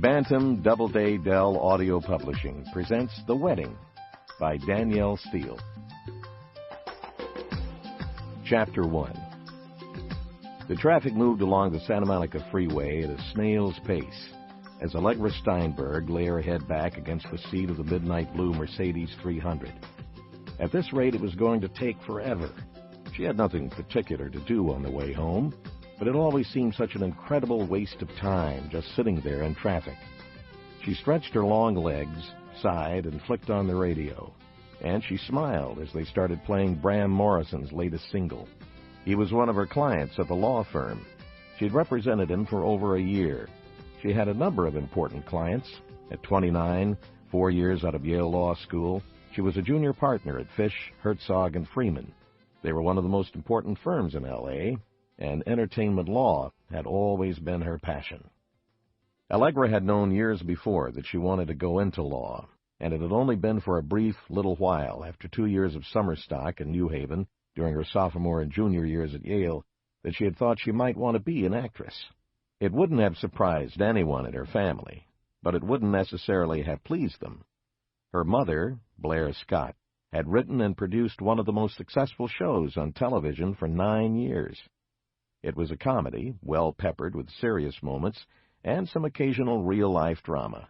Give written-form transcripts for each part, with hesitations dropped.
Bantam Doubleday Dell Audio Publishing presents The Wedding by Danielle Steele. Chapter 1. The traffic moved along the Santa Monica Freeway at a snail's pace as Allegra Steinberg lay her head back against the seat of the midnight blue Mercedes 300. At this rate, it was going to take forever. She had nothing particular to do on the way home, but it always seemed such an incredible waste of time just sitting there in traffic. She stretched her long legs, sighed, and flicked on the radio. And she smiled as they started playing Bram Morrison's latest single. He was one of her clients at the law firm. She'd represented him for over a year. She had a number of important clients. At 29, 4 years out of Yale Law School, she was a junior partner at Fish, Herzog & Freeman. They were one of the most important firms in L.A., and entertainment law had always been her passion. Allegra had known years before that she wanted to go into law, and it had only been for a brief little while after 2 years of summer stock in New Haven during her sophomore and junior years at Yale that she had thought she might want to be an actress. It wouldn't have surprised anyone in her family, but it wouldn't necessarily have pleased them. Her mother, Blaire Scott, had written and produced one of the most successful shows on television for 9 years. It was a comedy, well peppered with serious moments and some occasional real-life drama.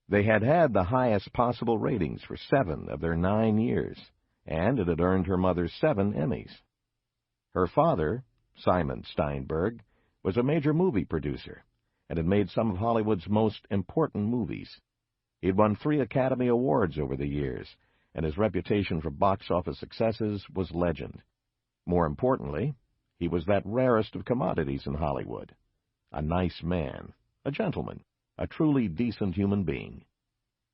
They had had the highest possible ratings for 7 of their 9 years, and it had earned her mother 7 Emmys. Her father, Simon Steinberg, was a major movie producer and had made some of Hollywood's most important movies. He'd won 3 Academy Awards over the years, and his reputation for box office successes was legend. More importantly, he was that rarest of commodities in Hollywood, a nice man, a gentleman, a truly decent human being.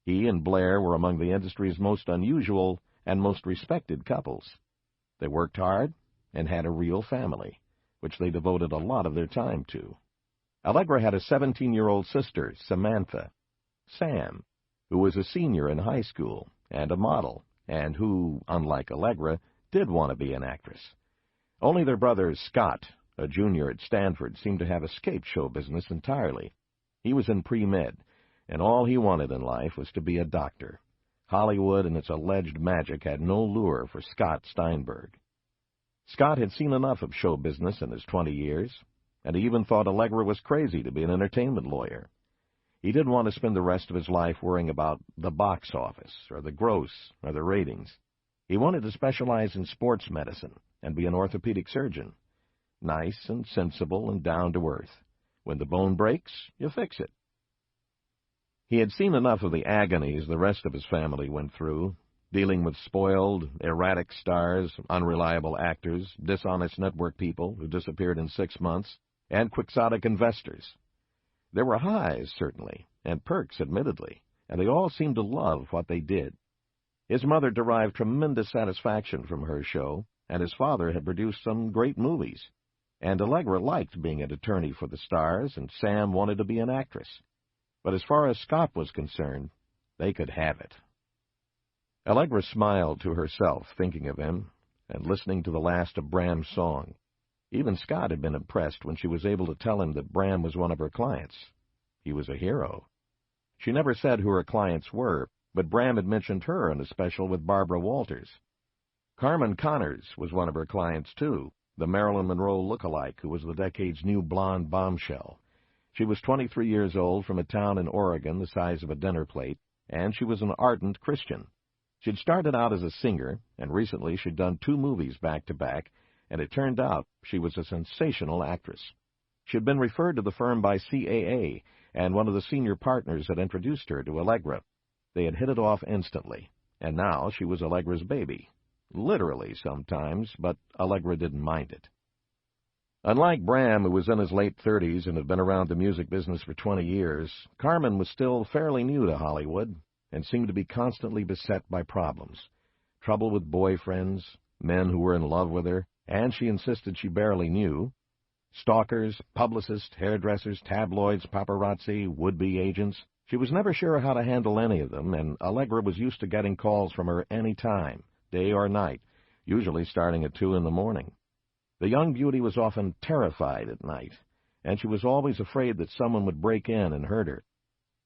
He and Blaire were among the industry's most unusual and most respected couples. They worked hard and had a real family, which they devoted a lot of their time to. Allegra had a 17-year-old sister, Samantha, Sam, who was a senior in high school and a model, and who, unlike Allegra, did want to be an actress. Only their brother, Scott, a junior at Stanford, seemed to have escaped show business entirely. He was in pre-med, and all he wanted in life was to be a doctor. Hollywood and its alleged magic had no lure for Scott Steinberg. Scott had seen enough of show business in his 20 years, and he even thought Allegra was crazy to be an entertainment lawyer. He didn't want to spend the rest of his life worrying about the box office, or the gross, or the ratings. He wanted to specialize in sports medicine and be an orthopedic surgeon. Nice and sensible and down to earth. When the bone breaks, you fix it. He had seen enough of the agonies the rest of his family went through, dealing with spoiled, erratic stars, unreliable actors, dishonest network people who disappeared in 6 months, and quixotic investors. There were highs, certainly, and perks, admittedly, and they all seemed to love what they did. His mother derived tremendous satisfaction from her show, and his father had produced some great movies. And Allegra liked being an attorney for the stars, and Sam wanted to be an actress. But as far as Scott was concerned, they could have it. Allegra smiled to herself, thinking of him, and listening to the last of Bram's song. Even Scott had been impressed when she was able to tell him that Bram was one of her clients. He was a hero. She never said who her clients were, but Bram had mentioned her in a special with Barbara Walters. Carmen Connors was one of her clients, too, the Marilyn Monroe look-alike who was the decade's new blonde bombshell. She was 23 years old from a town in Oregon the size of a dinner plate, and she was an ardent Christian. She'd started out as a singer, and recently she'd done 2 movies back-to-back, and it turned out she was a sensational actress. She'd been referred to the firm by CAA, and one of the senior partners had introduced her to Allegra. They had hit it off instantly, and now she was Allegra's baby. Literally sometimes, but Allegra didn't mind it. Unlike Bram, who was in his late 30s and had been around the music business for 20 years, Carmen was still fairly new to Hollywood and seemed to be constantly beset by problems. Trouble with boyfriends, men who were in love with her, and she insisted she barely knew, stalkers, publicists, hairdressers, tabloids, paparazzi, would-be agents. She was never sure how to handle any of them, and Allegra was used to getting calls from her any time, day or night, usually starting at 2 in the morning. The young beauty was often terrified at night, and she was always afraid that someone would break in and hurt her.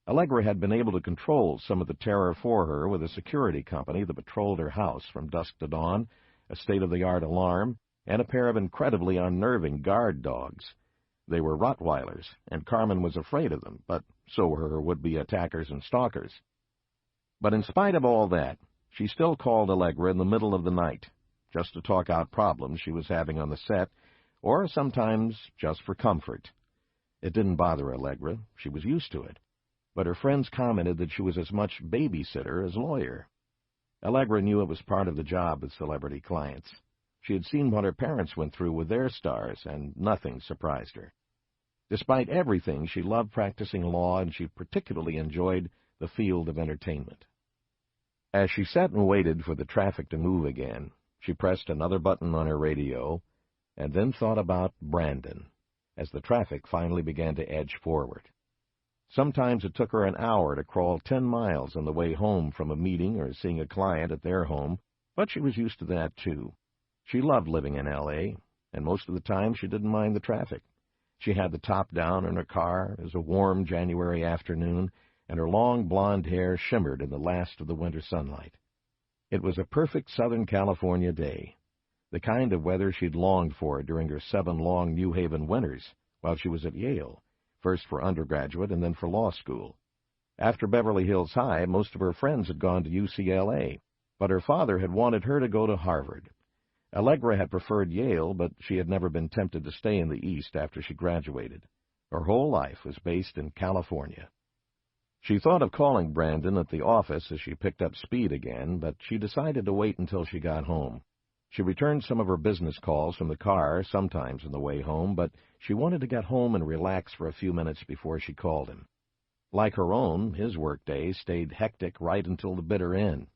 Allegra had been able to control some of the terror for her with a security company that patrolled her house from dusk to dawn, a state-of-the-art alarm, and a pair of incredibly unnerving guard dogs. They were Rottweilers, and Carmen was afraid of them, but so were her would-be attackers and stalkers. But in spite of all that, she still called Allegra in the middle of the night, just to talk out problems she was having on the set, or sometimes just for comfort. It didn't bother Allegra. She was used to it. But her friends commented that she was as much babysitter as lawyer. Allegra knew it was part of the job with celebrity clients. She had seen what her parents went through with their stars, and nothing surprised her. Despite everything, she loved practicing law, and she particularly enjoyed the field of entertainment. As she sat and waited for the traffic to move again, she pressed another button on her radio, and then thought about Brandon, as the traffic finally began to edge forward. Sometimes it took her an hour to crawl 10 miles on the way home from a meeting or seeing a client at their home, but she was used to that, too. She loved living in L.A., and most of the time she didn't mind the traffic. She had the top down in her car. It was a warm January afternoon, and her long blonde hair shimmered in the last of the winter sunlight. It was a perfect Southern California day, the kind of weather she'd longed for during her 7 long New Haven winters while she was at Yale, first for undergraduate and then for law school. After Beverly Hills High, most of her friends had gone to UCLA, but her father had wanted her to go to Harvard. Allegra had preferred Yale, but she had never been tempted to stay in the East after she graduated. Her whole life was based in California. She thought of calling Brandon at the office as she picked up speed again, but she decided to wait until she got home. She returned some of her business calls from the car, sometimes on the way home, but she wanted to get home and relax for a few minutes before she called him. Like her own, his workday stayed hectic right until the bitter end,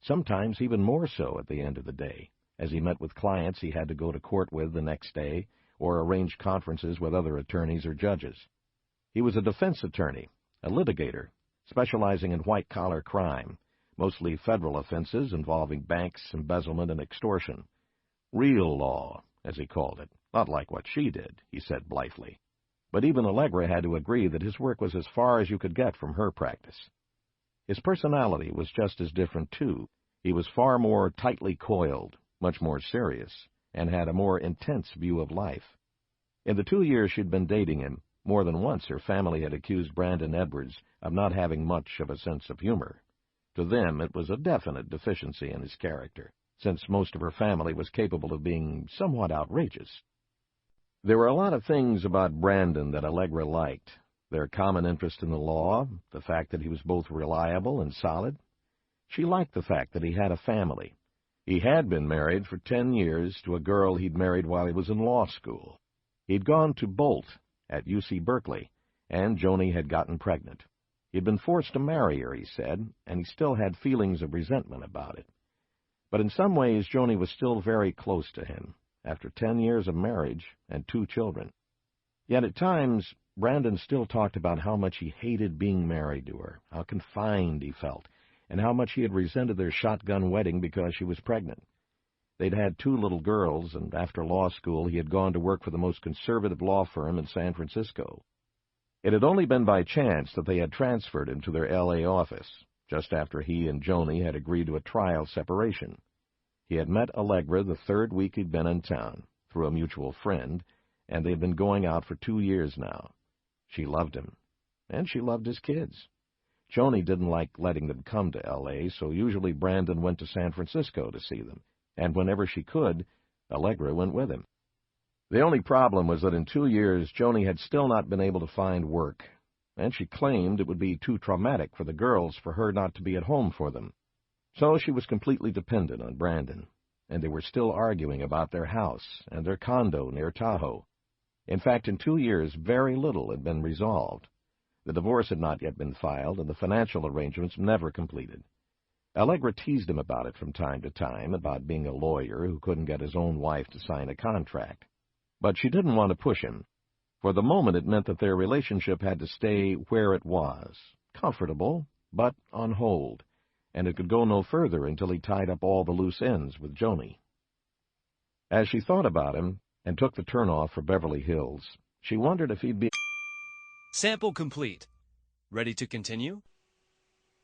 sometimes even more so at the end of the day, as he met with clients he had to go to court with the next day or arrange conferences with other attorneys or judges. He was a defense attorney, a litigator, specializing in white-collar crime, mostly federal offenses involving banks, embezzlement, and extortion. Real law, as he called it, not like what she did, he said blithely. But even Allegra had to agree that his work was as far as you could get from her practice. His personality was just as different, too. He was far more tightly coiled, much more serious, and had a more intense view of life. In the 2 years she'd been dating him, more than once her family had accused Brandon Edwards of not having much of a sense of humor. To them, it was a definite deficiency in his character, since most of her family was capable of being somewhat outrageous. There were a lot of things about Brandon that Allegra liked. Their common interest in the law, the fact that he was both reliable and solid. She liked the fact that he had a family. He had been married for 10 years to a girl he'd married while he was in law school. He'd gone to Bolt at UC Berkeley, and Joni had gotten pregnant. He'd been forced to marry her, he said, and he still had feelings of resentment about it. But in some ways, Joni was still very close to him, after 10 years of marriage and 2 children. Yet at times, Brandon still talked about how much he hated being married to her, how confined he felt, and how much he had resented their shotgun wedding because she was pregnant. They'd had 2 little girls, and after law school he had gone to work for the most conservative law firm in San Francisco. It had only been by chance that they had transferred him to their L.A. office, just after he and Joni had agreed to a trial separation. He had met Allegra the 3rd week he'd been in town, through a mutual friend, and they had been going out for 2 years now. She loved him, and she loved his kids. Joni didn't like letting them come to L.A., so usually Brandon went to San Francisco to see them, and whenever she could, Allegra went with him. The only problem was that in 2 years, Joni had still not been able to find work, and she claimed it would be too traumatic for the girls for her not to be at home for them. So she was completely dependent on Brandon, and they were still arguing about their house and their condo near Tahoe. In fact, in 2 years, very little had been resolved. The divorce had not yet been filed, and the financial arrangements never completed. Allegra teased him about it from time to time, about being a lawyer who couldn't get his own wife to sign a contract. But she didn't want to push him. For the moment, it meant that their relationship had to stay where it was, comfortable, but on hold, and it could go no further until he tied up all the loose ends with Joni. As she thought about him and took the turnoff for Beverly Hills, she wondered if he'd be... Sample complete. Ready to continue?